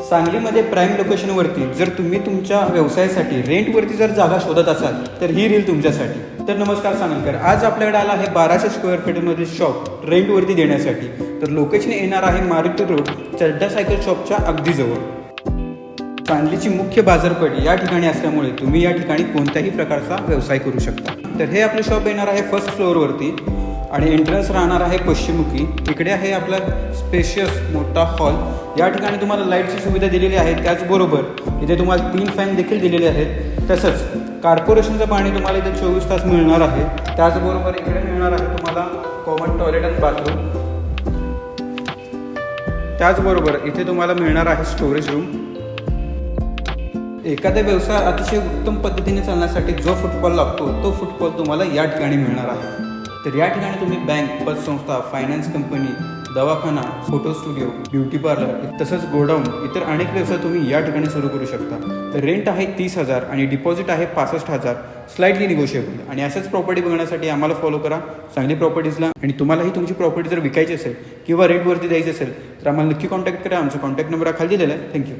सांगलीमध्ये प्राईम लोकेशनवरती जर तुम्ही तुमच्या व्यवसायासाठी रेंटवरती जर जागा शोधत असाल तर ही रील तुमच्यासाठी। तर नमस्कार सांगलीकर, आज आपल्याकडे आला आहे 1200 स्क्वेअर फीटमध्ये शॉप रेंटवरती देण्यासाठी। तर लोकेशन येणार आहे मारुती रोड, चड्डा सायकल शॉपच्या अगदी जवळ। सांगलीची मुख्य बाजारपेठ या ठिकाणी असल्यामुळे तुम्ही या ठिकाणी कोणत्याही प्रकारचा व्यवसाय करू शकता। तर हे आपले शॉप येणार आहे फर्स्ट फ्लोअरवरती आणि एंट्रन्स राहणार आहे पश्चिममुखी। इकडे आहे आपला स्पेशियस मोठा हॉल। या ठिकाणी तुम्हाला लाईटची सुविधा दिलेली आहे, त्याचबरोबर इथे तुम्हाला 3 फॅन देखील दिलेले आहेत। तसंच कॉर्पोरेशनचं पाणी तुम्हाला इथे 24 तास मिळणार आहे। त्याचबरोबर इकडे मिळणार आहे तुम्हाला कॉमन टॉयलेट आणि बाथरूम। त्याचबरोबर इथे तुम्हाला मिळणार आहे स्टोरेज रूम। एखादा व्यवसाय अतिशय उत्तम पद्धतीने चालण्यासाठी जो फुटफॉल लागतो तो फुटफॉल तुम्हाला या ठिकाणी मिळणार आहे। तर या ठिकाणी तुम्ही बँक, पतसंस्था, फायनान्स कंपनी, दवाखाना, फोटो स्टुडिओ, ब्युटी पार्लर तसंच गोडाऊन इतर अनेक व्यवसाय तुम्ही या ठिकाणी सुरू करू शकता। तर रेंट आहे 30,000 आणि डिपॉझिट आहे 65,000, स्लाइटली निगोशिएबल। आणि अशाच प्रॉपर्टी बघण्यासाठी आम्हाला फॉलो करा सांगली प्रॉपर्टीजला। आणि तुम्हालाही तुमची प्रॉपर्टी जर विकायची असेल किंवा रेंटवरती द्यायची असेल तर आम्हाला नक्की कॉन्टॅक्ट करा। आमचा कॉन्टॅक्ट नंबर खाली दिलेला आहे। थँक्यू।